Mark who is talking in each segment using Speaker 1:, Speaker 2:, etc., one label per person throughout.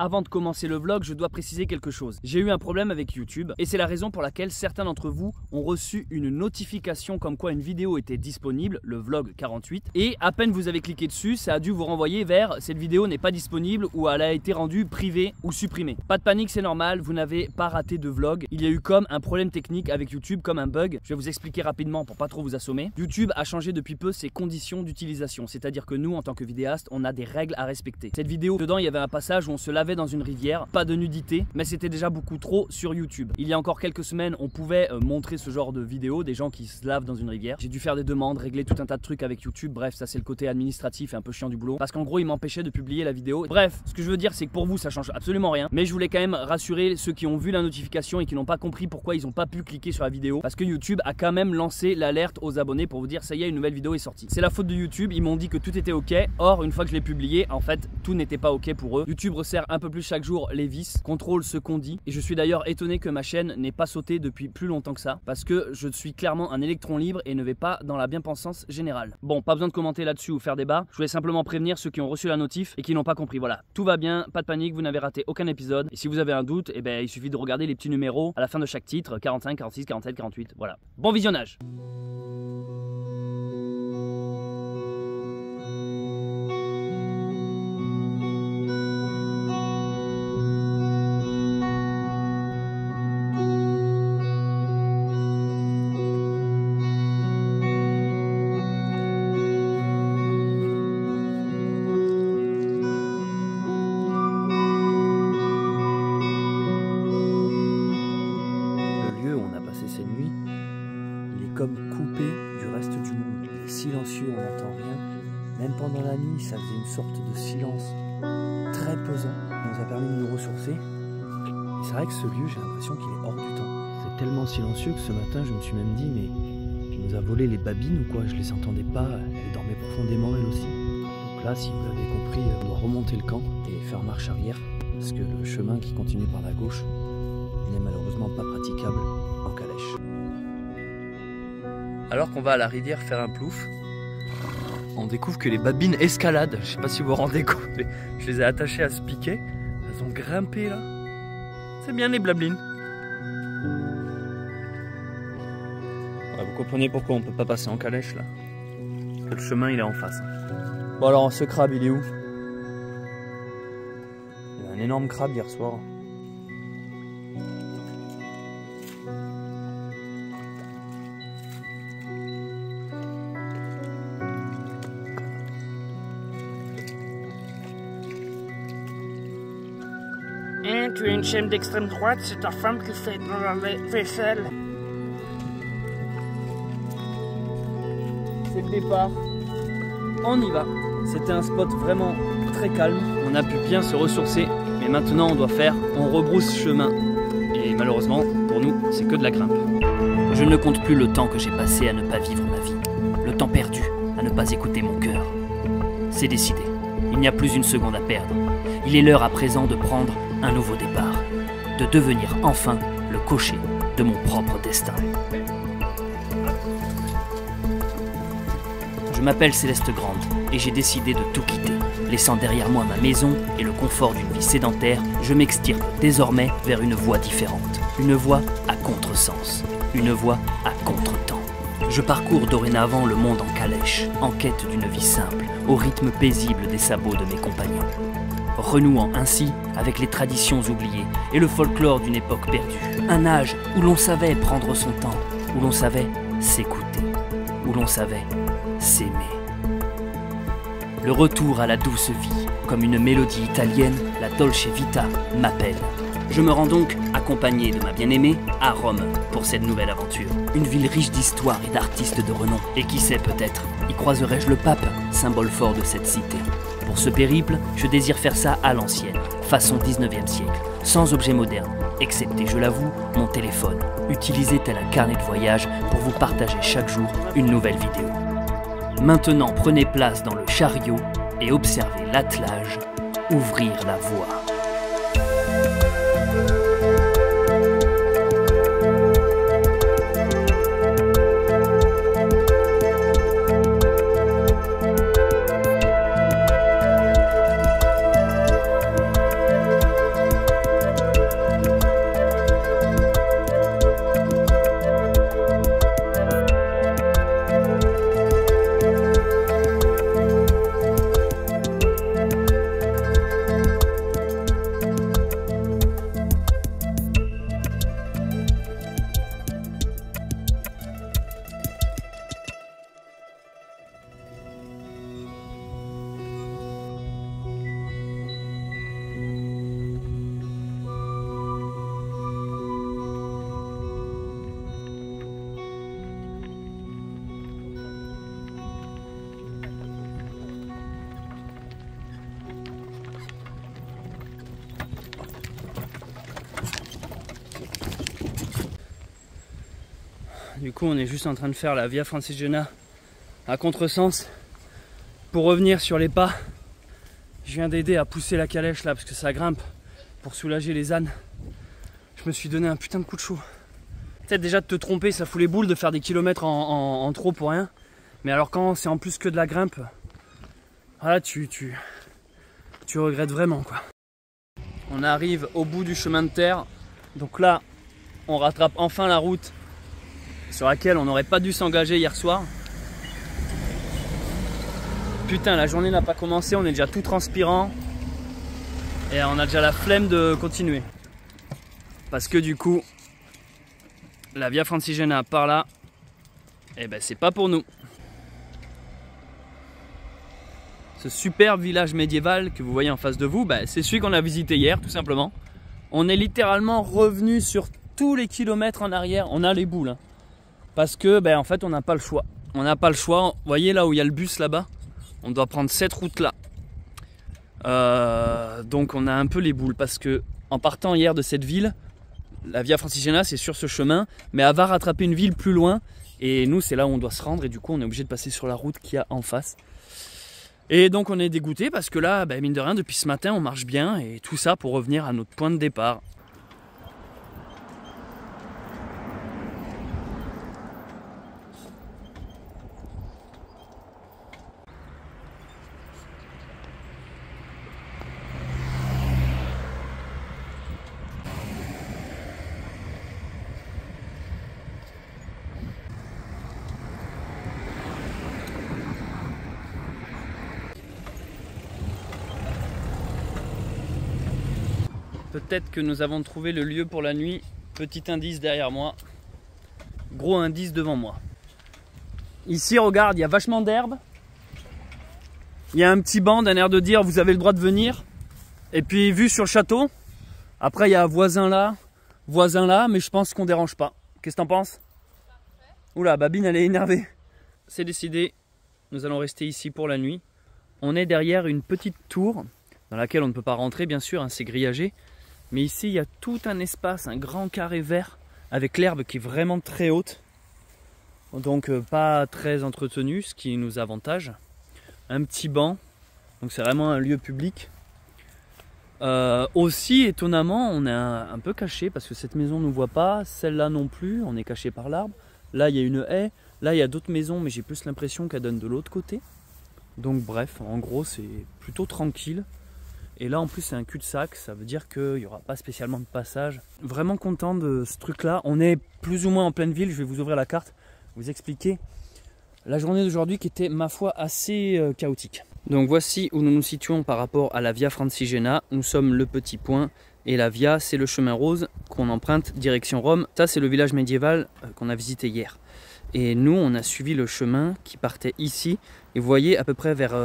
Speaker 1: Avant de commencer le vlog, je dois préciser quelque chose. J'ai eu un problème avec YouTube et c'est la raison pour laquelle certains d'entre vous ont reçu une notification comme quoi une vidéo était disponible, le vlog 48, et à peine vous avez cliqué dessus, ça a dû vous renvoyer vers cette vidéo n'est pas disponible ou elle a été rendue privée ou supprimée. Pas de panique, c'est normal, vous n'avez pas raté de vlog. Il y a eu comme un problème technique avec YouTube, comme un bug. Je vais vous expliquer rapidement pour pas trop vous assommer. YouTube a changé depuis peu ses conditions d'utilisation, c'est-à-dire que nous en tant que vidéastes, on a des règles à respecter. Cette vidéo, dedans il y avait un passage où on se lavait dans une rivière, pas de nudité, mais c'était déjà beaucoup trop sur YouTube. Il y a encore quelques semaines, on pouvait montrer ce genre de vidéo, des gens qui se lavent dans une rivière. J'ai dû faire des demandes, régler tout un tas de trucs avec YouTube. Bref, ça c'est le côté administratif et un peu chiant du boulot, parce qu'en gros il m'empêchait de publier la vidéo. Bref, ce que je veux dire c'est que pour vous ça change absolument rien, mais je voulais quand même rassurer ceux qui ont vu la notification et qui n'ont pas compris pourquoi ils n'ont pas pu cliquer sur la vidéo, parce que YouTube a quand même lancé l'alerte aux abonnés pour vous dire ça y est, une nouvelle vidéo est sortie. C'est la faute de YouTube, ils m'ont dit que tout était ok. Or une fois que je l'ai publié, en fait tout n'était pas ok pour eux. YouTube resserre un peu plus chaque jour les vis, contrôle ce qu'on dit, et je suis d'ailleurs étonné que ma chaîne n'ait pas sauté depuis plus longtemps que ça, parce que je suis clairement un électron libre et ne vais pas dans la bien-pensance générale. Bon, pas besoin de commenter là-dessus ou faire débat, je voulais simplement prévenir ceux qui ont reçu la notif et qui n'ont pas compris. Voilà, tout va bien, pas de panique, vous n'avez raté aucun épisode, et si vous avez un doute, eh ben, il suffit de regarder les petits numéros à la fin de chaque titre, 45, 46, 47, 48, voilà. Bon visionnage.
Speaker 2: Cette nuit, il est comme coupé du reste du monde. Il est silencieux, on n'entend rien. Même pendant la nuit, ça faisait une sorte de silence très pesant. Ça nous a permis de nous ressourcer. Et c'est vrai que ce lieu, j'ai l'impression qu'il est hors du temps. C'est tellement silencieux que ce matin, je me suis même dit, mais il nous a volé les babines ou quoi? Je les entendais pas, elles dormaient profondément elles aussi. Donc là, si vous l'avez compris, on doit remonter le camp et faire marche arrière. Parce que le chemin qui continue par la gauche n'est malheureusement pas praticable en calèche.
Speaker 1: Alors qu'on va à la rivière faire un plouf, on découvre que les babines escaladent. Je sais pas si vous vous rendez compte, mais je les ai attachées à ce piquet. Elles ont grimpé là. C'est bien les blablines. Ouais, vous comprenez pourquoi on peut pas passer en calèche là. Parce que le chemin il est en face. Bon alors ce crabe il est où? Il y a un énorme crabe hier soir.
Speaker 3: Hein, tu es une chaîne d'extrême droite, c'est ta femme qui fait dans la vaisselle.
Speaker 1: C'est le départ. On y va. C'était un spot vraiment très calme. On a pu bien se ressourcer. Mais maintenant on doit faire, on rebrousse chemin. Et malheureusement, pour nous, c'est que de la grimpe. Je ne compte plus le temps que j'ai passé à ne pas vivre ma vie. Le temps perdu à ne pas écouter mon cœur. C'est décidé. Il n'y a plus une seconde à perdre. Il est l'heure à présent de prendre un nouveau départ, de devenir enfin le cocher de mon propre destin. Je m'appelle Céleste Grande et j'ai décidé de tout quitter. Laissant derrière moi ma maison et le confort d'une vie sédentaire, je m'extirpe désormais vers une voie différente. Une voie à contresens, une voie à contre-temps. Je parcours dorénavant le monde en calèche, en quête d'une vie simple, au rythme paisible des sabots de mes compagnons. Renouant ainsi avec les traditions oubliées et le folklore d'une époque perdue. Un âge où l'on savait prendre son temps, où l'on savait s'écouter, où l'on savait s'aimer. Le retour à la douce vie, comme une mélodie italienne, la Dolce Vita m'appelle. Je me rends donc, accompagné de ma bien-aimée, à Rome pour cette nouvelle aventure. Une ville riche d'histoire et d'artistes de renom. Et qui sait peut-être, y croiserai-je le pape, symbole fort de cette cité. Pour ce périple, je désire faire ça à l'ancienne, façon 19e siècle, sans objet moderne, excepté, je l'avoue, mon téléphone, utilisé tel un carnet de voyage pour vous partager chaque jour une nouvelle vidéo. Maintenant, prenez place dans le chariot et observez l'attelage ouvrir la voie. Du coup on est juste en train de faire la Via Francigena à contresens pour revenir sur les pas. Je viens d'aider à pousser la calèche là parce que ça grimpe pour soulager les ânes. Je me suis donné un putain de coup de chaud. Peut-être déjà de te tromper, ça fout les boules de faire des kilomètres en trop pour rien. Mais alors quand c'est en plus que de la grimpe, voilà, tu regrettes vraiment quoi. On arrive au bout du chemin de terre. Donc là, on rattrape enfin la route sur laquelle on n'aurait pas dû s'engager hier soir. Putain, la journée n'a pas commencé, on est déjà tout transpirant. Et on a déjà la flemme de continuer. Parce que du coup, la Via Francigena par là, eh ben c'est pas pour nous. Ce superbe village médiéval que vous voyez en face de vous, ben, c'est celui qu'on a visité hier tout simplement. On est littéralement revenu sur tous les kilomètres en arrière, on a les boules. Hein. Parce que ben, en fait on n'a pas le choix. On n'a pas le choix, vous voyez là où il y a le bus là-bas, on doit prendre cette route là. Donc on a un peu les boules parce que en partant hier de cette ville, la Via Francigena c'est sur ce chemin, mais elle va rattraper une ville plus loin et nous c'est là où on doit se rendre et du coup on est obligé de passer sur la route qu'il y a en face. Et donc on est dégoûté parce que là, ben, mine de rien, depuis ce matin on marche bien et tout ça pour revenir à notre point de départ. Peut-être que nous avons trouvé le lieu pour la nuit. Petit indice derrière moi. Gros indice devant moi. Ici, regarde, il y a vachement d'herbe. Il y a un petit banc d'un air de dire vous avez le droit de venir. Et puis vue sur le château. Après, il y a voisin là, mais je pense qu'on dérange pas. Qu'est-ce que t'en penses? Oula, Babine, elle est énervée. C'est décidé. Nous allons rester ici pour la nuit. On est derrière une petite tour dans laquelle on ne peut pas rentrer, bien sûr, hein, c'est grillagé. Mais ici, il y a tout un espace, un grand carré vert avec l'herbe qui est vraiment très haute. Donc pas très entretenu, ce qui nous avantage. Un petit banc, donc c'est vraiment un lieu public. Aussi, étonnamment, on est un peu caché parce que cette maison ne nous voit pas, celle-là non plus, on est caché par l'arbre. Là, il y a une haie, là, il y a d'autres maisons, mais j'ai plus l'impression qu'elles donnent de l'autre côté. Donc bref, en gros, c'est plutôt tranquille. Et là en plus c'est un cul-de-sac, ça veut dire qu'il n'y aura pas spécialement de passage. Vraiment content de ce truc là, on est plus ou moins en pleine ville, je vais vous ouvrir la carte, vous expliquer la journée d'aujourd'hui qui était ma foi assez chaotique. Donc voici où nous nous situons par rapport à la Via Francigena, nous sommes le petit point et la Via c'est le chemin rose qu'on emprunte direction Rome. Ça c'est le village médiéval qu'on a visité hier. Et nous on a suivi le chemin qui partait ici et vous voyez à peu près vers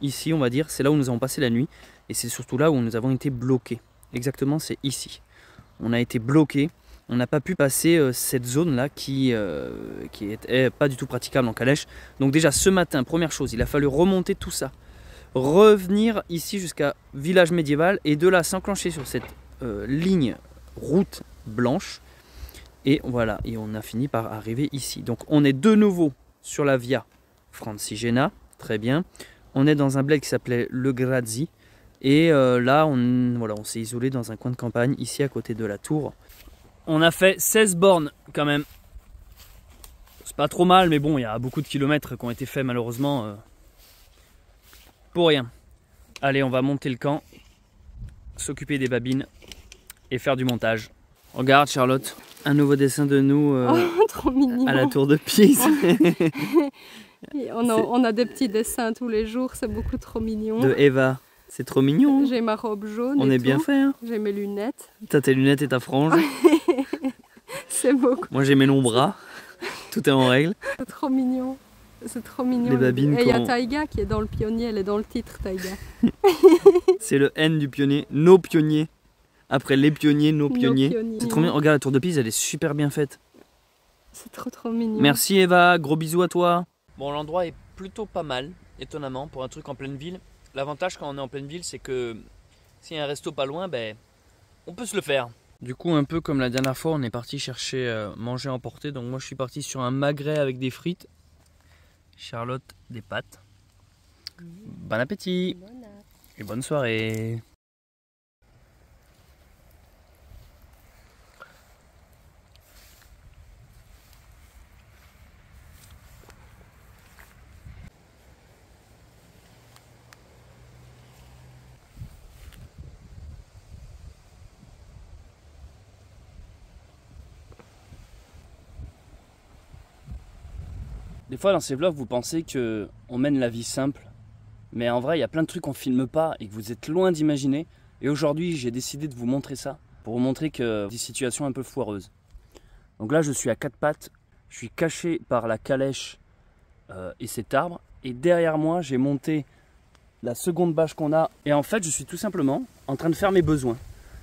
Speaker 1: ici on va dire, c'est là où nous avons passé la nuit. Et c'est surtout là où nous avons été bloqués. Exactement, c'est ici. On a été bloqués. On n'a pas pu passer cette zone-là qui est pas du tout praticable en calèche. Donc déjà, ce matin, première chose, il a fallu remonter tout ça. Revenir ici jusqu'à village médiéval. Et de là, s'enclencher sur cette ligne route blanche. Et voilà, et on a fini par arriver ici. Donc on est de nouveau sur la Via Francigena. Très bien. On est dans un bled qui s'appelait Le Grazzi. Et là, on s'est isolé dans un coin de campagne, ici à côté de la tour. On a fait 16 bornes quand même. C'est pas trop mal, mais bon, il y a beaucoup de kilomètres qui ont été faits malheureusement pour rien. Allez, on va monter le camp, s'occuper des babines et faire du montage. Regarde Charlotte, un nouveau dessin de nous
Speaker 4: trop mignon.
Speaker 1: À la tour de Pise.
Speaker 4: on a des petits dessins tous les jours, c'est beaucoup trop mignon.
Speaker 1: De Eva. C'est trop mignon.
Speaker 4: J'ai ma robe jaune.
Speaker 1: On est bien fait. Hein.
Speaker 4: J'ai mes lunettes.
Speaker 1: T'as tes lunettes et ta frange.
Speaker 4: C'est beau.
Speaker 1: Moi j'ai mes longs bras. Tout est en règle.
Speaker 4: C'est trop mignon. C'est trop mignon.
Speaker 1: Les babines.
Speaker 4: Et il y a Taïga qui est dans le pionnier. Elle est dans le titre, Taïga.
Speaker 1: C'est le N du pionnier. Nos pionniers. Après les pionniers, nos pionniers. C'est trop bien. Regarde la tour de Pise, elle est super bien faite.
Speaker 4: C'est trop mignon.
Speaker 1: Merci Eva. Gros bisous à toi. Bon, l'endroit est plutôt pas mal, étonnamment, pour un truc en pleine ville. L'avantage quand on est en pleine ville, c'est que s'il y a un resto pas loin, ben, on peut se le faire. Du coup, un peu comme la dernière fois, on est parti chercher manger emporté. Donc moi, je suis parti sur un magret avec des frites. Charlotte, des pâtes. Bon appétit et bonne soirée. Des fois dans ces vlogs vous pensez que on mène la vie simple, mais en vrai il y a plein de trucs qu'on filme pas et que vous êtes loin d'imaginer. Et aujourd'hui j'ai décidé de vous montrer ça, pour vous montrer que des situations un peu foireuses. Donc là je suis à quatre pattes, je suis caché par la calèche et cet arbre, et derrière moi j'ai monté la seconde bâche qu'on a, et en fait je suis tout simplement en train de faire mes besoins,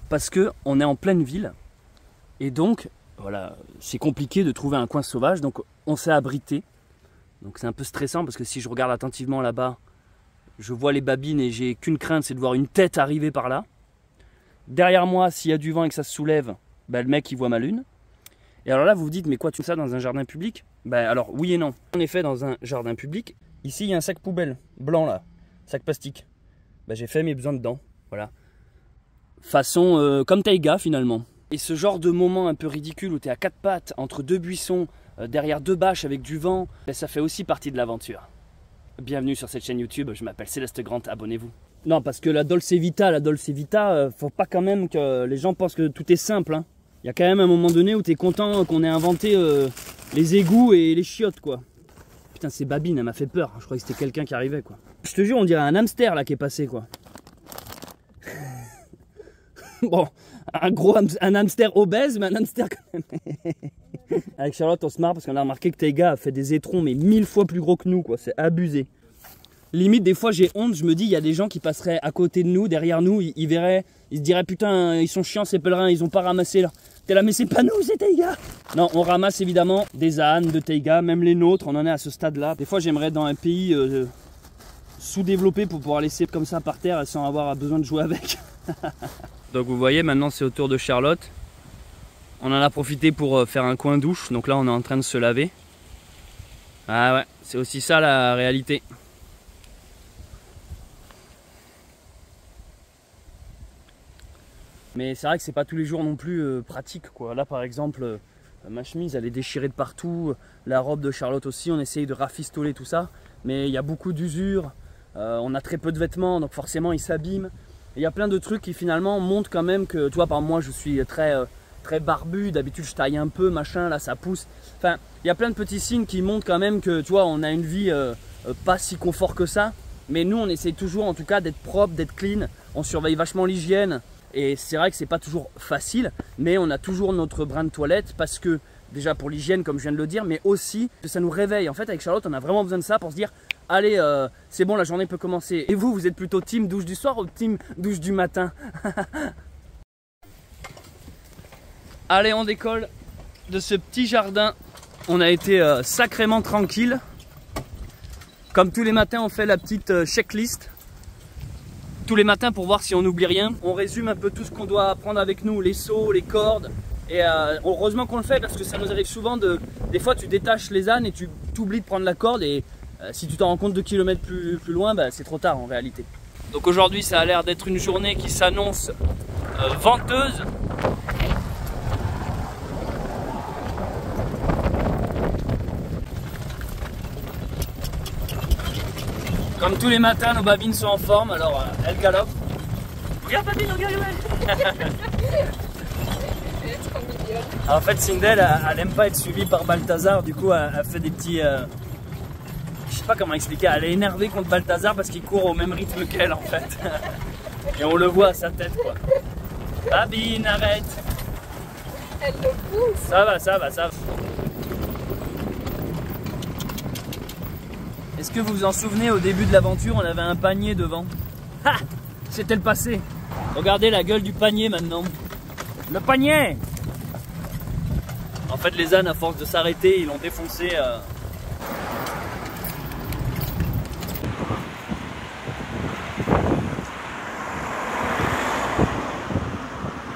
Speaker 1: parce que on est en pleine ville, et donc voilà, c'est compliqué de trouver un coin sauvage, donc on s'est abrité. Donc c'est un peu stressant parce que si je regarde attentivement là-bas, je vois les babines et j'ai qu'une crainte, c'est de voir une tête arriver par là. Derrière moi, s'il y a du vent et que ça se soulève, bah, le mec il voit ma lune. Et alors là vous vous dites, mais quoi, tu fais ça dans un jardin public? Bah alors oui et non. En effet, dans un jardin public, ici il y a un sac poubelle blanc là, sac plastique. Bah, j'ai fait mes besoins dedans, voilà. Façon comme Taïga finalement. Et ce genre de moment un peu ridicule où tu es à quatre pattes entre deux buissons, derrière deux bâches avec du vent, ça fait aussi partie de l'aventure. Bienvenue sur cette chaîne YouTube, je m'appelle Céleste Grant, abonnez-vous. Non, parce que la Dolce Vita, faut pas quand même que les gens pensent que tout est simple. Hein. Il y a quand même un moment donné où tu es content qu'on ait inventé les égouts et les chiottes, quoi. Putain, c'est Babine, elle m'a fait peur, je croyais que c'était quelqu'un qui arrivait, quoi. Je te jure, on dirait un hamster là qui est passé, quoi. Bon, un hamster obèse, mais un hamster quand même. Avec Charlotte, on se marre parce qu'on a remarqué que Taïga a fait des étrons, mais 1000 fois plus gros que nous, quoi. C'est abusé. Limite, des fois, j'ai honte. Je me dis, il y a des gens qui passeraient à côté de nous, derrière nous, ils verraient, ils se diraient, putain, ils sont chiants ces pèlerins, ils ont pas ramassé là. T'es là, mais c'est pas nous, c'est Taïga. Non, on ramasse évidemment des ânes de Taïga, même les nôtres, on en est à ce stade-là. Des fois, j'aimerais être dans un pays sous-développé pour pouvoir laisser comme ça par terre sans avoir besoin de jouer avec. Donc vous voyez, maintenant c'est au tour de Charlotte. On en a profité pour faire un coin douche, donc là on est en train de se laver. Ah ouais, c'est aussi ça la réalité. Mais c'est vrai que c'est pas tous les jours non plus pratique, quoi. Là par exemple, ma chemise elle est déchirée de partout, la robe de Charlotte aussi, on essaye de rafistoler tout ça. Mais il y a beaucoup d'usure, on a très peu de vêtements, donc forcément ils s'abîment. Il y a plein de trucs qui finalement montrent quand même que, tu vois, par moi je suis très barbu, d'habitude je taille un peu, machin, là ça pousse. Enfin, il y a plein de petits signes qui montrent quand même que, tu vois, on a une vie pas si confort que ça. Mais nous on essaye toujours en tout cas d'être propre, d'être clean, on surveille vachement l'hygiène. Et c'est vrai que c'est pas toujours facile, mais on a toujours notre brin de toilette parce que, déjà pour l'hygiène comme je viens de le dire, mais aussi que ça nous réveille. En fait avec Charlotte on a vraiment besoin de ça pour se dire, allez c'est bon, la journée peut commencer. Et vous êtes plutôt team douche du soir ou team douche du matin? Allez, on décolle de ce petit jardin. On a été sacrément tranquille. Comme tous les matins on fait la petite checklist. Tous les matins pour voir si on n'oublie rien. On résume un peu tout ce qu'on doit prendre avec nous, les seaux, les cordes. Et heureusement qu'on le fait parce que ça nous arrive souvent des fois tu détaches les ânes et tu t'oublies de prendre la corde et si tu t'en rends compte 2 km plus loin, bah, c'est trop tard en réalité. Donc aujourd'hui ça a l'air d'être une journée qui s'annonce venteuse. Comme tous les matins, nos babines sont en forme, alors elles galopent. Regarde Babine, regarde elle. En fait, Sindel, elle aime pas être suivie par Balthazar, du coup, elle fait des petits... Je sais pas comment expliquer, elle est énervée contre Balthazar parce qu'il court au même rythme qu'elle, en fait. Et on le voit à sa tête, quoi. Babine, arrête.
Speaker 4: Elle le pousse.
Speaker 1: Ça va, ça va, ça va. Est-ce que vous vous en souvenez, au début de l'aventure, on avait un panier devant? Ha! C'était le passé. Regardez la gueule du panier maintenant. Le panier! En fait, les ânes, à force de s'arrêter, ils l'ont défoncé.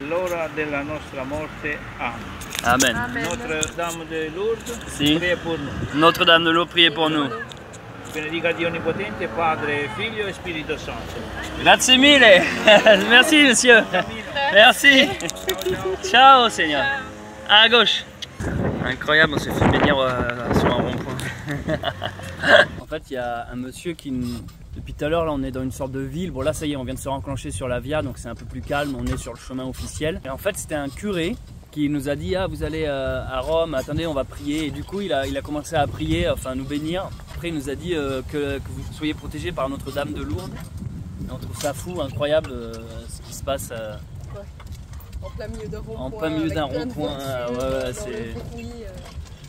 Speaker 5: l'ora della nostra morte. Amen.
Speaker 1: Amen.
Speaker 4: Amen.
Speaker 5: Notre-Dame de Lourdes,
Speaker 1: Si.
Speaker 5: priez pour nous.
Speaker 1: Notre-Dame de Lourdes, priez pour nous.
Speaker 5: Benedica Dio Onnipotente, Padre, Figlio e Spirito Santo.
Speaker 1: Grazie mille. Merci, monsieur. Merci. Ciao, Seigneur. À gauche. Incroyable, on s'est fait bénir sur un rond-point. En fait, il y a un monsieur qui, depuis tout à l'heure, là, on est dans une sorte de ville. Bon, là, ça y est, on vient de se renclencher sur la Via, donc c'est un peu plus calme. On est sur le chemin officiel. Et en fait, c'était un curé qui nous a dit: ah, vous allez à Rome, attendez, on va prier. Et du coup, il a commencé à prier, enfin, à nous bénir. Après, il nous a dit que vous soyez protégés par Notre-Dame de Lourdes. Et on trouve ça fou, incroyable, ce qui se passe.
Speaker 4: En plein milieu d'un rond-point.
Speaker 1: En plein milieu d'un rond-point, ouais, c'est...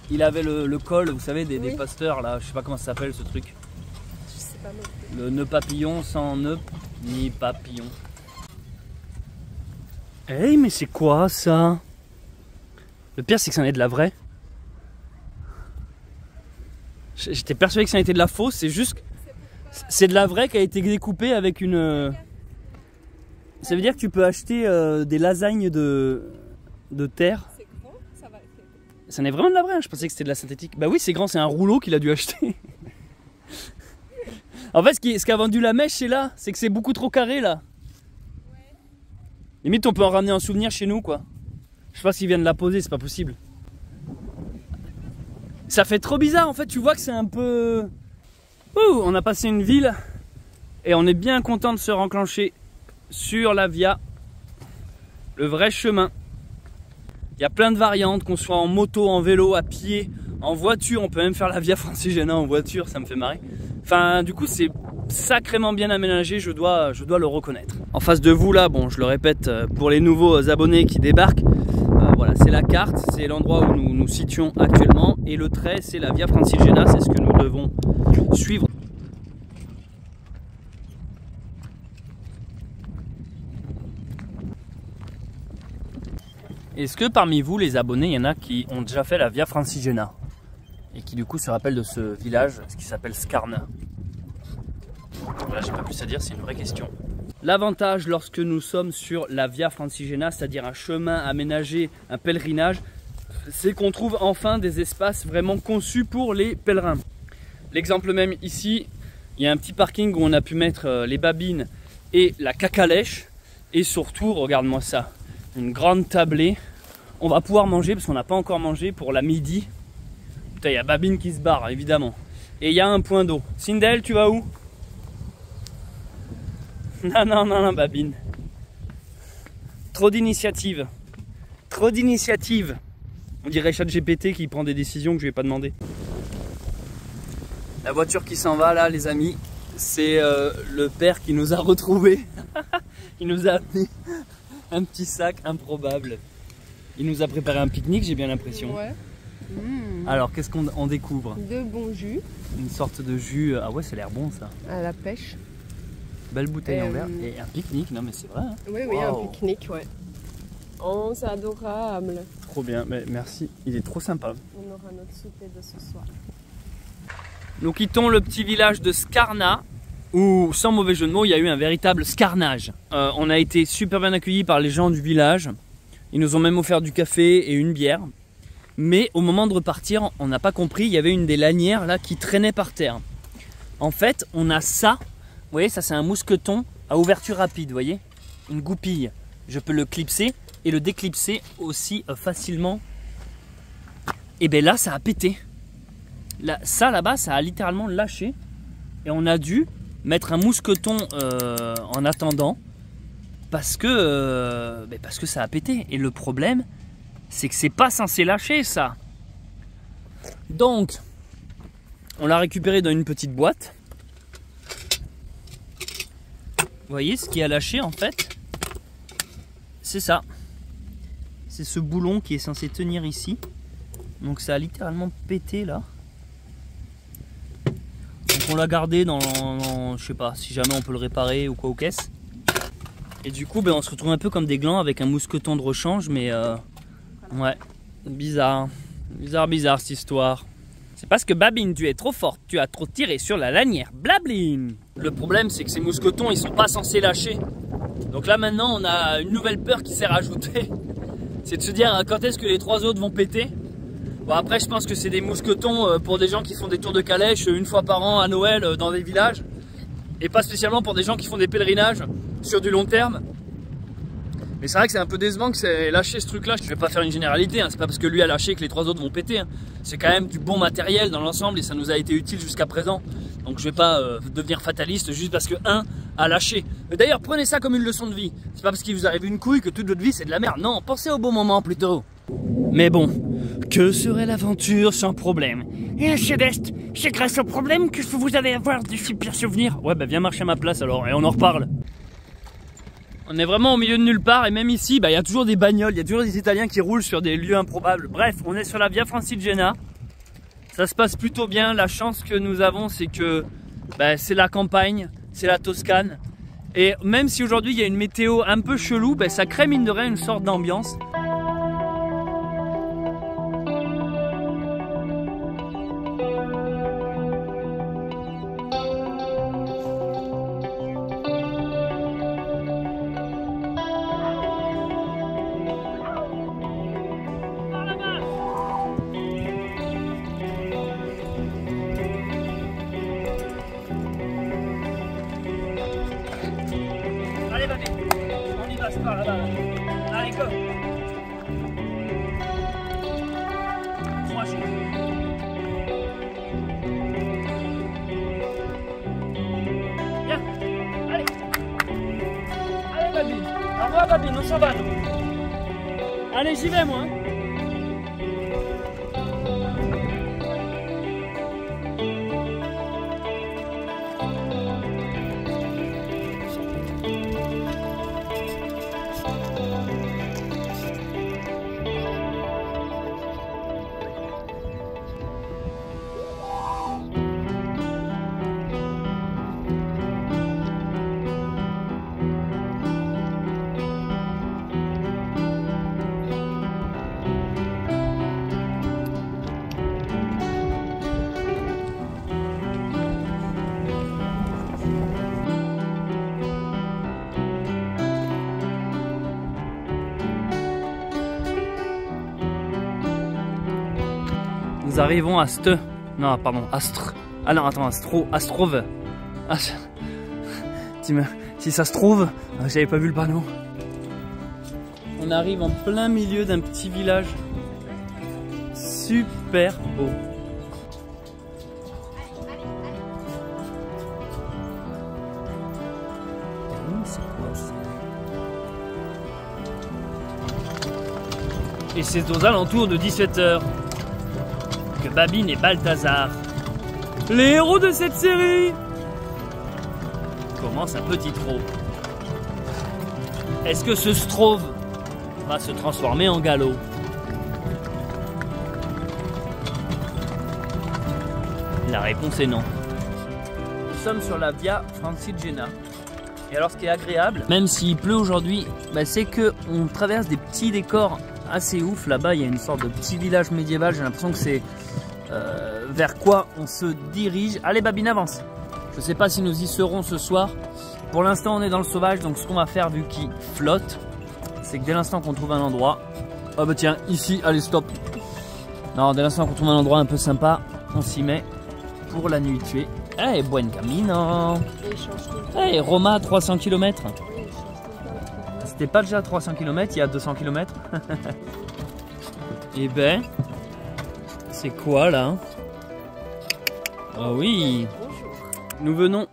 Speaker 1: Il avait le col, vous savez, des pasteurs, là, je sais pas comment ça s'appelle ce truc.
Speaker 4: Je sais pas non plus.
Speaker 1: Le nœud papillon sans nœud ni papillon. Hey, mais c'est quoi ça? Le pire, c'est que ça en est de la vraie. J'étais persuadé que ça en était de la fausse, c'est juste que c'est de la vraie qui a été découpée avec une... Ça veut dire que tu peux acheter des lasagnes de terre.
Speaker 4: C'est grand, ça va.
Speaker 1: Ça en est vraiment de la vraie, hein. Je pensais que c'était de la synthétique. Bah oui, c'est grand, c'est un rouleau qu'il a dû acheter. En fait, ce qu'a vendu la mèche, c'est là, c'est que c'est beaucoup trop carré là. Limite, on peut en ramener un souvenir chez nous, quoi. Je sais pas s'ils viennent la poser, c'est pas possible. Ça fait trop bizarre, en fait, tu vois que c'est un peu... Ouh, on a passé une ville et on est bien content de se renclencher sur la Via, le vrai chemin. Il y a plein de variantes, qu'on soit en moto, en vélo, à pied, en voiture. On peut même faire la Via Francigena en voiture, ça me fait marrer. Enfin, du coup, c'est sacrément bien aménagé, je dois le reconnaître. En face de vous, là, bon, je le répète, pour les nouveaux abonnés qui débarquent, voilà, c'est la carte, c'est l'endroit où nous nous situons actuellement. Et le trait, c'est la Via Francigena, c'est ce que nous devons suivre. Est-ce que parmi vous, les abonnés, il y en a qui ont déjà fait la Via Francigena et qui du coup se rappellent de ce village, ce qui s'appelle Scarna? Là, j'ai pas plus à dire, c'est une vraie question. L'avantage lorsque nous sommes sur la Via Francigena, c'est-à-dire un chemin aménagé, un pèlerinage, c'est qu'on trouve enfin des espaces vraiment conçus pour les pèlerins. L'exemple même ici, il y a un petit parking où on a pu mettre les babines et la cacalèche. Et surtout, regarde-moi ça, une grande tablée. On va pouvoir manger parce qu'on n'a pas encore mangé pour la midi. Putain, il y a Babine qui se barre, évidemment. Et il y a un point d'eau. Sindel, tu vas où? Non, Babine. Trop d'initiative. Trop d'initiative. On dirait ChatGPT qui prend des décisions que je lui ai pas demandé. La voiture qui s'en va là, les amis, c'est le père qui nous a retrouvés. Il nous a amené un petit sac improbable. Il nous a préparé un pique-nique, j'ai bien l'impression.
Speaker 4: Ouais.
Speaker 1: Alors, qu'est-ce qu'on découvre?
Speaker 4: De bons jus.
Speaker 1: Une sorte de jus. Ah ouais, ça a l'air bon ça.
Speaker 4: À la pêche.
Speaker 1: Belle bouteille en verre. Et un pique-nique, non mais c'est vrai. Hein.
Speaker 4: Oui,
Speaker 1: Wow.
Speaker 4: un pique-nique, ouais. Oh, c'est adorable.
Speaker 1: Trop bien, mais merci. Il est trop sympa.
Speaker 4: On aura notre souper de ce soir.
Speaker 1: Nous quittons le petit village de Scarna, où, sans mauvais jeu de mots, il y a eu un véritable scarnage. On a été super bien accueillis par les gens du village. Ils nous ont même offert du café et une bière. Mais au moment de repartir, on n'a pas compris, il y avait une des lanières là qui traînait par terre. En fait, on a ça. Vous voyez, ça c'est un mousqueton à ouverture rapide, vous voyez? Une goupille. Je peux le clipser et le déclipser aussi facilement. Et bien là, ça a pété. Ça là-bas, ça a littéralement lâché. Et on a dû mettre un mousqueton en attendant parce que ça a pété. Et le problème, c'est que c'est pas censé lâcher ça. Donc, on l'a récupéré dans une petite boîte. Vous voyez ce qui a lâché en fait? C'est ça. C'est ce boulon qui est censé tenir ici. Donc ça a littéralement pété là. Donc on l'a gardé dans je sais pas, si jamais on peut le réparer ou quoi aux caisses. Et du coup, on se retrouve un peu comme des glands avec un mousqueton de rechange, mais ouais, bizarre. Bizarre cette histoire. C'est parce que Babine, tu es trop forte, tu as trop tiré sur la lanière. Blabline. Le problème, c'est que ces mousquetons, ils sont pas censés lâcher. Donc là maintenant on a une nouvelle peur qui s'est rajoutée. C'est de se dire quand est-ce que les 3 autres vont péter. Bon après je pense que c'est des mousquetons pour des gens qui font des tours de calèche une fois par an à Noël dans des villages. Et pas spécialement pour des gens qui font des pèlerinages sur du long terme. Mais c'est vrai que c'est un peu décevant que c'est lâché ce truc là. Je vais pas faire une généralité, hein. C'est pas parce que lui a lâché que les 3 autres vont péter, hein. C'est quand même du bon matériel dans l'ensemble et ça nous a été utile jusqu'à présent. Donc je vais pas devenir fataliste juste parce que un a lâché. D'ailleurs prenez ça comme une leçon de vie. C'est pas parce qu'il vous arrive une couille que toute votre vie c'est de la merde. Non, pensez au bon moment plutôt. Mais bon, que serait l'aventure sans problème?
Speaker 3: Et Céleste, c'est grâce au problème que vous allez avoir de super souvenirs.
Speaker 1: Ouais bah viens marcher à ma place alors et on en reparle. On est vraiment au milieu de nulle part et même ici, bah, y a toujours des bagnoles, il y a toujours des Italiens qui roulent sur des lieux improbables. Bref, on est sur la Via Francigena. Ça se passe plutôt bien. La chance que nous avons, c'est que bah, c'est la campagne, c'est la Toscane. Et même si aujourd'hui il y a une météo un peu chelou, bah, ça crée mine de rien une sorte d'ambiance.
Speaker 3: Allez, Babi, on y va, c'est par là-bas. Allez, go. 3 jours. Viens, allez. Allez, Babi. Au revoir, Babi, on s'en va, nous. Allez, j'y vais, moi.
Speaker 1: Nous arrivons à Non, pardon, Astre. Ah non, attends, Astrove. Ah, si ça se trouve, j'avais pas vu le panneau. On arrive en plein milieu d'un petit village. Super beau. C'est quoi ça? Et c'est aux alentours de 17 h que Babine et Balthazar, les héros de cette série, commencent un petit trot. Est-ce que ce Strove va se transformer en galop? La réponse est non. Nous sommes sur la Via Francigena. Et alors ce qui est agréable, même s'il pleut aujourd'hui, bah, c'est qu'on traverse des petits décors assez ouf. Là-bas il y a une sorte de petit village médiéval. J'ai l'impression que c'est vers quoi on se dirige. Allez Babine, avance. Je sais pas si nous y serons ce soir. Pour l'instant on est dans le sauvage. Donc ce qu'on va faire vu qu'il flotte, c'est que dès l'instant qu'on trouve un endroit, oh bah tiens ici, allez stop. Non, dès l'instant qu'on trouve un endroit un peu sympa, on s'y met pour la nuit. Eh, buen camino. Eh, Roma 300 km. C'était pas déjà 300 km il y a 200 km. Et ben, c'est quoi là? Ah oui. Nous venons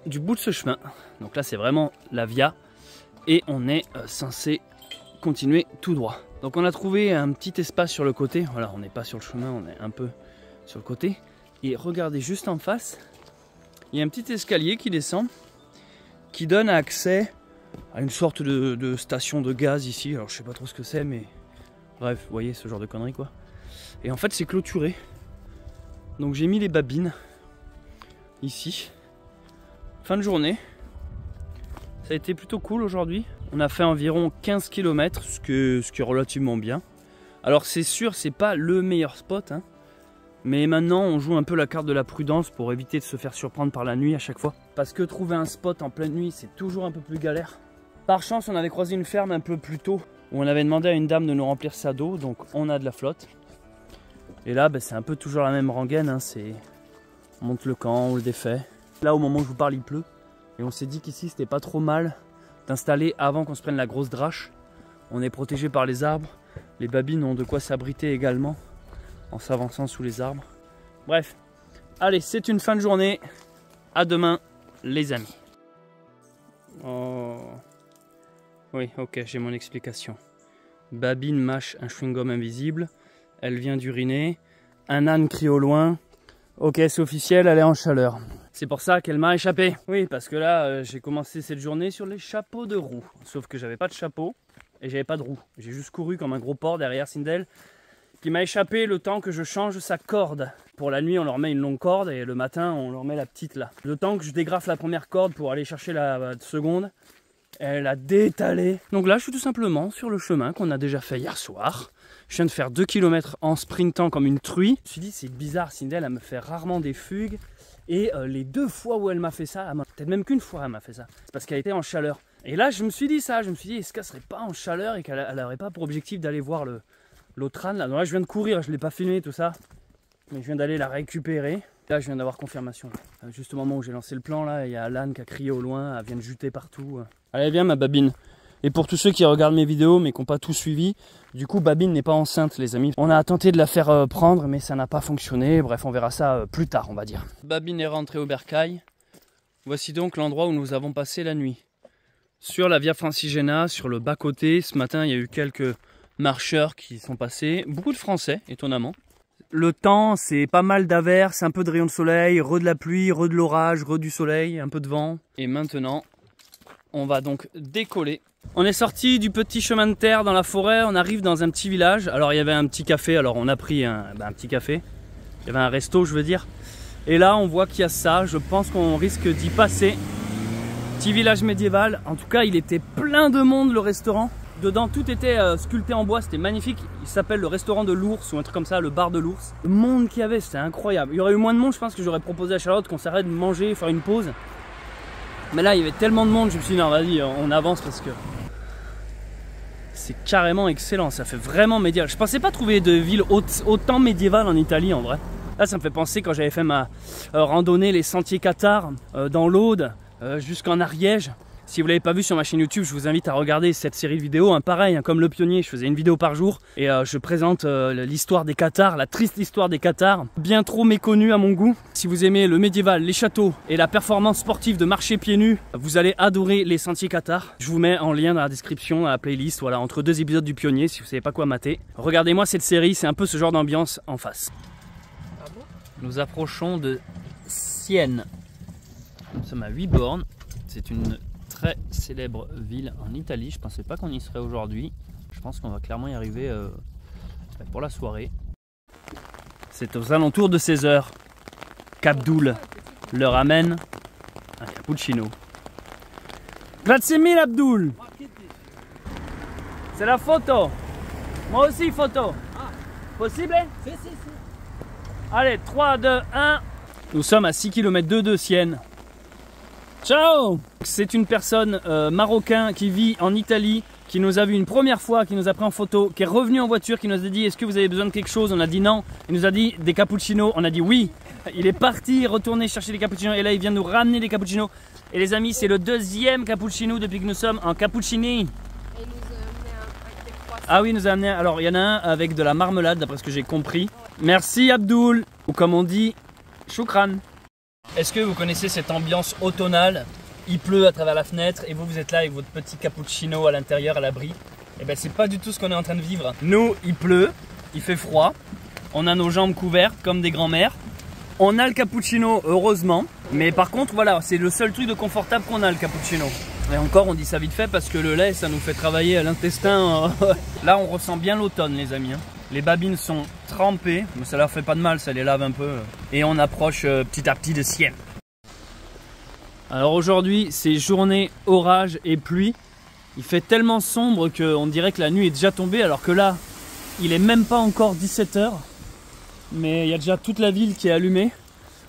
Speaker 1: du bout de ce chemin. Donc là c'est vraiment la Via. Et on est censé continuer tout droit. Donc on a trouvé un petit espace sur le côté. Voilà, on n'est pas sur le chemin, on est un peu sur le côté. Et regardez juste en face, il y a un petit escalier qui descend, qui donne accès à une sorte de station de gaz ici. Alors je sais pas trop ce que c'est, mais bref, vous voyez ce genre de conneries quoi. Et en fait c'est clôturé. Donc j'ai mis les babines ici. Fin de journée. Ça a été plutôt cool aujourd'hui. On a fait environ 15 km, ce qui est relativement bien. Alors c'est sûr, c'est pas le meilleur spot, hein. Mais maintenant on joue un peu la carte de la prudence pour éviter de se faire surprendre par la nuit à chaque fois. Parce que trouver un spot en pleine nuit c'est toujours un peu plus galère. Par chance, on avait croisé une ferme un peu plus tôt où on avait demandé à une dame de nous remplir ça d'eau, donc on a de la flotte. Et là, c'est un peu toujours la même rengaine, hein, on monte le camp, on le défait. Là, au moment où je vous parle, il pleut. Et on s'est dit qu'ici, c'était pas trop mal d'installer avant qu'on se prenne la grosse drache. On est protégé par les arbres. Les babines ont de quoi s'abriter également en s'avançant sous les arbres. Bref, allez, c'est une fin de journée. À demain, les amis. Oh. Oui, ok, j'ai mon explication. Babine mâche un chewing-gum invisible. Elle vient d'uriner. Un âne crie au loin. Ok, c'est officiel, elle est en chaleur. C'est pour ça qu'elle m'a échappé. Oui, parce que là, j'ai commencé cette journée sur les chapeaux de roue. Sauf que j'avais pas de chapeau et j'avais pas de roue. J'ai juste couru comme un gros porc derrière Sindel, qui m'a échappé le temps que je change sa corde. Pour la nuit, on leur met une longue corde et le matin, on leur met la petite là. Le temps que je dégrafe la première corde pour aller chercher la seconde, elle a détalé. Donc là, je suis tout simplement sur le chemin qu'on a déjà fait hier soir. Je viens de faire 2 km en sprintant comme une truie. Je me suis dit, c'est bizarre, Sindel, elle me fait rarement des fugues. Et les 2 fois où elle m'a fait ça, peut-être même qu'une fois elle m'a fait ça, c'est parce qu'elle était en chaleur. Et là, je me suis dit ça, je me suis dit, est-ce qu'elle serait pas en chaleur et qu'elle n'aurait pas pour objectif d'aller voir l'autre âne là. Donc là, je viens de courir, je ne l'ai pas filmé tout ça, mais je viens d'aller la récupérer. Là, je viens d'avoir confirmation. Juste au moment où j'ai lancé le plan, là, il y a l'âne qui a crié au loin, elle vient de juter partout. Allez, viens ma babine. Et pour tous ceux qui regardent mes vidéos mais qui n'ont pas tout suivi, du coup Babine n'est pas enceinte les amis. On a tenté de la faire prendre mais ça n'a pas fonctionné. Bref, on verra ça plus tard on va dire. Babine est rentrée au bercail. Voici donc l'endroit où nous avons passé la nuit. Sur la Via Francigena, sur le bas-côté, ce matin il y a eu quelques marcheurs qui sont passés. Beaucoup de Français étonnamment. Le temps c'est pas mal d'averses, un peu de rayons de soleil, re de la pluie, re de l'orage, re du soleil, un peu de vent. Et maintenant on va donc décoller. On est sorti du petit chemin de terre dans la forêt, on arrive dans un petit village. Alors il y avait un petit café, alors on a pris un petit café. Il y avait un resto je veux dire. Et là on voit qu'il y a ça, je pense qu'on risque d'y passer. Petit village médiéval, en tout cas il était plein de monde le restaurant. Dedans tout était sculpté en bois, c'était magnifique. Il s'appelle le restaurant de l'ours ou un truc comme ça, le bar de l'ours. Le monde qu'il y avait, c'était incroyable. Il y aurait eu moins de monde, je pense que j'aurais proposé à Charlotte qu'on s'arrête de manger, faire une pause. Mais là il y avait tellement de monde, je me suis dit non vas-y on avance parce que c'est carrément excellent, ça fait vraiment médiéval. Je pensais pas trouver de ville autant médiévale en Italie en vrai. Là ça me fait penser quand j'avais fait ma randonnée les sentiers cathares dans l'Aude jusqu'en Ariège. Si vous ne l'avez pas vu sur ma chaîne YouTube, je vous invite à regarder cette série de vidéos. Pareil, comme le pionnier, je faisais une vidéo par jour et je présente l'histoire des Cathares, la triste histoire des Cathares, bien trop méconnue à mon goût. Si vous aimez le médiéval, les châteaux et la performance sportive de marcher pieds nus, vous allez adorer les sentiers cathares. Je vous mets en lien dans la description, dans la playlist, voilà, entre 2 épisodes du pionnier si vous ne savez pas quoi mater. Regardez-moi cette série, c'est un peu ce genre d'ambiance en face. Nous approchons de Sienne. Nous sommes à 8 bornes. C'est une très célèbre ville en Italie. Je pensais pas qu'on y serait aujourd'hui. Je pense qu'on va clairement y arriver pour la soirée. C'est aux alentours de 16 h qu'Abdul leur amène un cappuccino. Grazie mille Abdul. C'est la photo. Moi aussi photo. Possible? Si. Allez, 3, 2, 1. Nous sommes à 6 km de Sienne. Ciao! C'est une personne marocain qui vit en Italie, qui nous a vu une première fois, qui nous a pris en photo, qui est revenu en voiture, qui nous a dit est-ce que vous avez besoin de quelque chose? On a dit non. Il nous a dit des cappuccinos, on a dit oui. Il est parti retourner chercher des cappuccinos et là il vient nous ramener des cappuccinos. Et les amis, c'est le 2e cappuccino depuis que nous sommes en cappuccini. Et il nous a amené un avec des croissants. Ah oui, il nous a amené, alors il y en a un avec de la marmelade d'après ce que j'ai compris. Merci Abdul, ou comme on dit, choukran. Est-ce que vous connaissez cette ambiance automnale? Il pleut à travers la fenêtre et vous êtes là avec votre petit cappuccino à l'intérieur à l'abri. Et bien c'est pas du tout ce qu'on est en train de vivre. Nous, il pleut, il fait froid, on a nos jambes couvertes comme des grands-mères. On a le cappuccino heureusement, mais par contre voilà, c'est le seul truc de confortable qu'on a le cappuccino. Et encore on dit ça vite fait parce que le lait ça nous fait travailler à l'intestin. Là on ressent bien l'automne les amis. Les babines sont trempées, mais ça leur fait pas de mal, ça les lave un peu. Et on approche petit à petit de Sienne. Alors aujourd'hui, c'est journée, orage et pluie. Il fait tellement sombre qu'on dirait que la nuit est déjà tombée, alors que là, il est même pas encore 17 h. Mais il y a déjà toute la ville qui est allumée.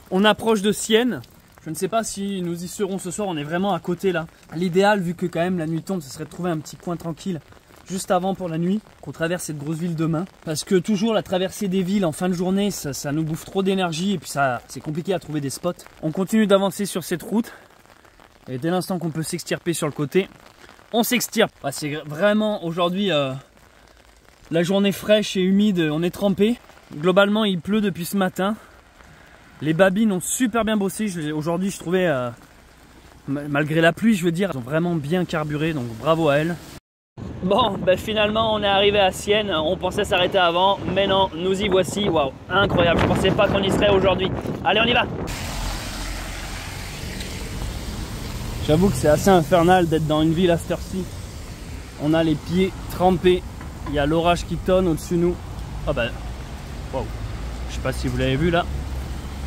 Speaker 1: On approche de Sienne. Je ne sais pas si nous y serons ce soir, on est vraiment à côté là. L'idéal, vu que quand même la nuit tombe, ce serait de trouver un petit coin tranquille juste avant pour la nuit, qu'on traverse cette grosse ville demain. Parce que toujours la traversée des villes en fin de journée, ça nous bouffe trop d'énergie et puis c'est compliqué à trouver des spots. On continue d'avancer sur cette route et dès l'instant qu'on peut s'extirper sur le côté, on s'extirpe. C'est vraiment aujourd'hui la journée fraîche et humide, on est trempé. Globalement il pleut depuis ce matin. Les babines ont super bien bossé. Aujourd'hui je trouvais, malgré la pluie je veux dire, elles ont vraiment bien carburé, donc bravo à elles. Bon, ben finalement on est arrivé à Sienne, on pensait s'arrêter avant, mais non, nous y voici, waouh, incroyable, je pensais pas qu'on y serait aujourd'hui. Allez, on y va. J'avoue que c'est assez infernal d'être dans une ville à cette heure-ci. On a les pieds trempés, il y a l'orage qui tonne au-dessus de nous. Ah ben, waouh, je sais pas si vous l'avez vu là,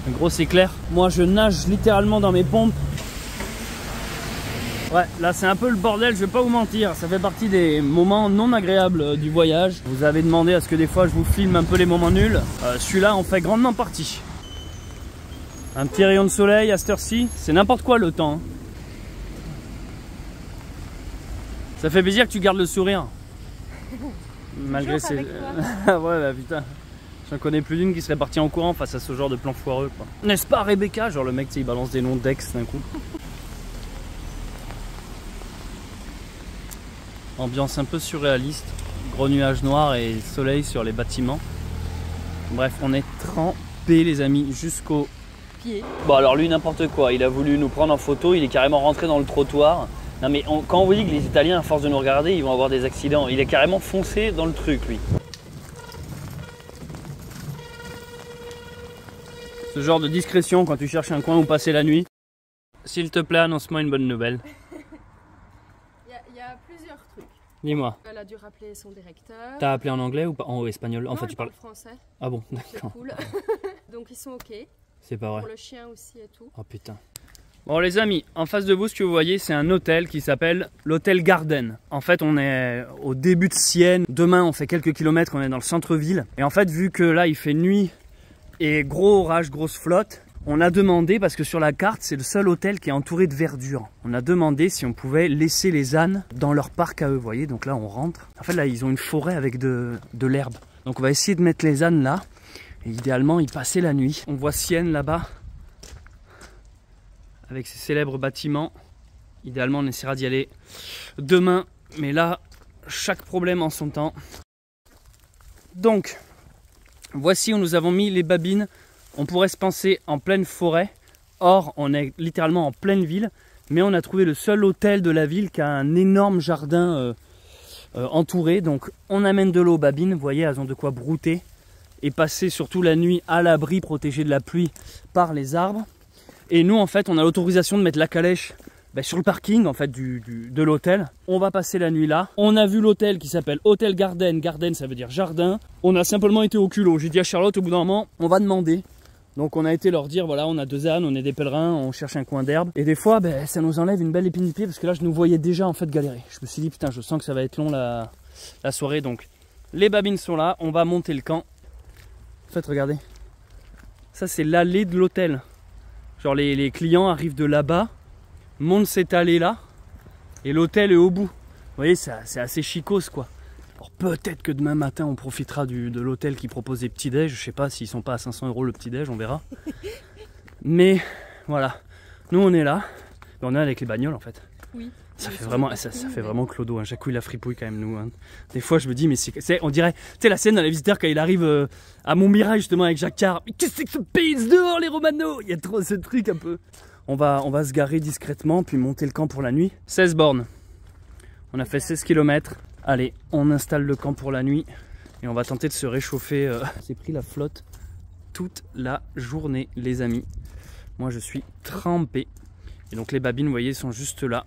Speaker 1: un gros éclair. Moi je nage littéralement dans mes pompes. Ouais, là c'est un peu le bordel, je vais pas vous mentir, ça fait partie des moments non agréables du voyage. Vous avez demandé à ce que des fois je vous filme un peu les moments nuls. Celui-là en fait grandement partie. Un petit rayon de soleil à cette heure-ci, c'est n'importe quoi le temps. Ça fait plaisir que tu gardes le sourire. Malgré ces... ouais bah putain, j'en connais plus d'une qui serait partie en courant face à ce genre de plan foireux quoi. N'est-ce pas Rebecca? Genre le mec tu sais il balance des noms d'ex d'un coup. Ambiance un peu surréaliste, gros nuages noirs et soleil sur les bâtiments. Bref, on est trempés les amis jusqu'aux pieds. Bon alors lui n'importe quoi, il a voulu nous prendre en photo, il est carrément rentré dans le trottoir. Non mais quand on vous dit que les Italiens à force de nous regarder, ils vont avoir des accidents, il est carrément foncé dans le truc lui. Ce genre de discrétion quand tu cherches un coin où passer la nuit. S'il te plaît, annonce-moi une bonne nouvelle.
Speaker 4: Il y a plusieurs trucs.
Speaker 1: Dis-moi.
Speaker 4: Elle a dû rappeler son directeur.
Speaker 1: T'as appelé en anglais ou pas? En espagnol?
Speaker 4: Non,
Speaker 1: Enfin,
Speaker 4: tu
Speaker 1: parles
Speaker 4: français.
Speaker 1: Ah bon,
Speaker 4: C'est
Speaker 1: d'accord.
Speaker 4: cool. Donc ils sont ok.
Speaker 1: C'est pas vrai.
Speaker 4: Pour le chien aussi et tout.
Speaker 1: Oh putain. Bon les amis, en face de vous, ce que vous voyez, c'est un hôtel qui s'appelle l'hôtel Garden. En fait, on est au début de Sienne. Demain, on fait quelques kilomètres, on est dans le centre-ville. Et en fait, vu que là, il fait nuit et gros orage, grosse flotte, on a demandé, parce que sur la carte, c'est le seul hôtel qui est entouré de verdure. On a demandé si on pouvait laisser les ânes dans leur parc à eux, vous voyez. Donc là, on rentre. En fait, là, ils ont une forêt avec de l'herbe. Donc on va essayer de mettre les ânes là. Et idéalement, y passer la nuit. On voit Sienne là-bas, avec ses célèbres bâtiments. Idéalement, on essaiera d'y aller demain. Mais là, chaque problème en son temps. Donc, voici où nous avons mis les babines. On pourrait se penser en pleine forêt. Or, on est littéralement en pleine ville. Mais on a trouvé le seul hôtel de la ville qui a un énorme jardin entouré. Donc, on amène de l'eau aux babines. Vous voyez, elles ont de quoi brouter. Et passer surtout la nuit à l'abri, protégées de la pluie par les arbres. Et nous en fait on a l'autorisation de mettre la calèche sur le parking en fait de l'hôtel. On va passer la nuit là. On a vu l'hôtel qui s'appelle Hôtel Garden. Garden ça veut dire jardin. On a simplement été au culot. J'ai dit à Charlotte au bout d'un moment on va demander. Donc on a été leur dire voilà on a 2 ânes, on est des pèlerins, on cherche un coin d'herbe. Et des fois ça nous enlève une belle épine du pied parce que là je nous voyais déjà en fait galérer. Je me suis dit putain je sens que ça va être long la soirée. Donc les babines sont là, on va monter le camp. En fait regardez. Ça c'est l'allée de l'hôtel. Genre les clients arrivent de là-bas, montent cette allée là, et l'hôtel est au bout. Vous voyez, c'est assez chicose quoi. Alors peut-être que demain matin on profitera de l'hôtel qui propose des petits déj. Je sais pas s'ils sont pas à 500 € le petit déj, on verra. Mais voilà, nous on est là, on est avec les bagnoles en fait.
Speaker 4: Oui.
Speaker 1: Ça fait vraiment clodo, hein. Jacouille la fripouille quand même nous. Hein. Des fois je me dis mais on dirait, tu sais la scène dans Les Visiteurs quand il arrive à Montmirail justement avec Jacquard. Mais qu'est-ce que c'est que ce pays dehors les Romano? Il y a trop ce truc un peu. On va se garer discrètement puis monter le camp pour la nuit. 16 bornes. On a fait 16 km. Allez, on installe le camp pour la nuit et on va tenter de se réchauffer. On s'est pris la flotte toute la journée les amis. Moi je suis trempé. Et donc les babines vous voyez sont juste là.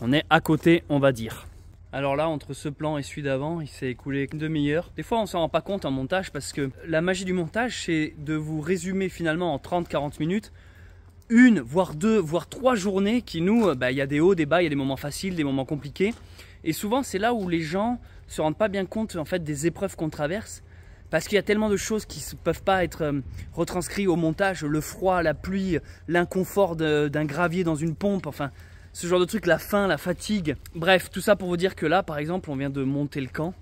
Speaker 1: On est à côté, on va dire. Alors là, entre ce plan et celui d'avant, il s'est écoulé une demi-heure. Des fois, on s'en rend pas compte en montage parce que la magie du montage, c'est de vous résumer finalement en 30-40 minutes une, voire 2, voire 3 journées qui nous, il y a des hauts, des bas, il y a des moments faciles, des moments compliqués. Et souvent, c'est là où les gens se rendent pas bien compte en fait des épreuves qu'on traverse. Parce qu'il y a tellement de choses qui ne peuvent pas être retranscrites au montage. Le froid, la pluie, l'inconfort d'un gravier dans une pompe, enfin ce genre de truc, la faim, la fatigue. Bref, tout ça pour vous dire que là, par exemple, on vient de monter le camp.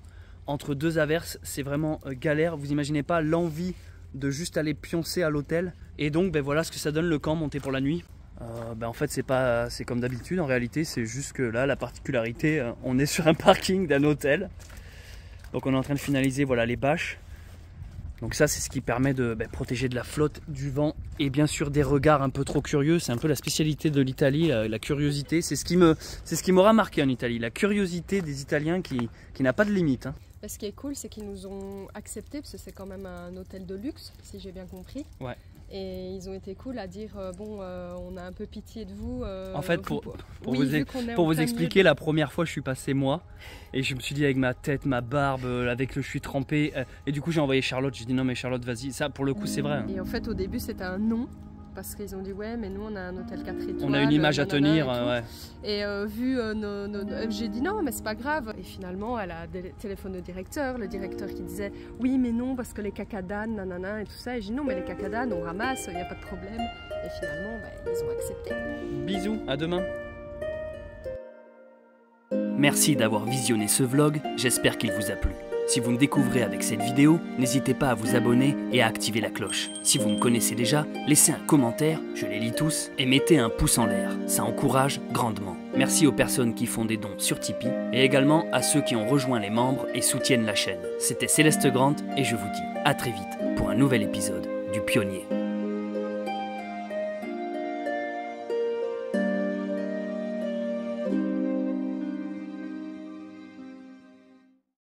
Speaker 1: Entre deux averses, c'est vraiment galère. Vous imaginez pas l'envie de juste aller pioncer à l'hôtel. Et donc, ben voilà ce que ça donne le camp monté pour la nuit. En fait, c'est comme d'habitude. En réalité, c'est juste que là, la particularité, on est sur un parking d'un hôtel. Donc on est en train de finaliser voilà, les bâches. Donc ça c'est ce qui permet de protéger de la flotte, du vent et bien sûr des regards un peu trop curieux. C'est un peu la spécialité de l'Italie, la curiosité. C'est ce qui m'aura marqué en Italie, la curiosité des Italiens qui n'a pas de limite. Hein.
Speaker 4: Ce qui est cool, c'est qu'ils nous ont acceptés, parce que c'est quand même un hôtel de luxe, si j'ai bien compris.
Speaker 1: Ouais.
Speaker 4: Et ils ont été cool à dire on a un peu pitié de vous.
Speaker 1: En fait, pour vous expliquer, la première fois je suis passé moi et je me suis dit avec ma tête, ma barbe, avec le je suis trempé. Et du coup j'ai envoyé Charlotte, j'ai dit non mais Charlotte vas-y, ça pour le coup c'est vrai. Hein.
Speaker 4: Et en fait au début c'était un non. Parce qu'ils ont dit ouais mais nous on a un hôtel 4 étoiles.
Speaker 1: On a une image à tenir.
Speaker 4: Et vu j'ai dit non mais c'est pas grave. Et finalement elle a téléphoné au directeur, le directeur qui disait oui mais non parce que les cacadanes nanana et tout ça. Et j'ai dit non mais les cacadanes on ramasse, il n'y a pas de problème. Et finalement ils ont accepté.
Speaker 1: Bisous, à demain. Merci d'avoir visionné ce vlog, j'espère qu'il vous a plu. Si vous me découvrez avec cette vidéo, n'hésitez pas à vous abonner et à activer la cloche. Si vous me connaissez déjà, laissez un commentaire, je les lis tous, et mettez un pouce en l'air, ça encourage grandement. Merci aux personnes qui font des dons sur Tipeee, et également à ceux qui ont rejoint les membres et soutiennent la chaîne. C'était Céleste Grant, et je vous dis à très vite pour un nouvel épisode du Pionnier.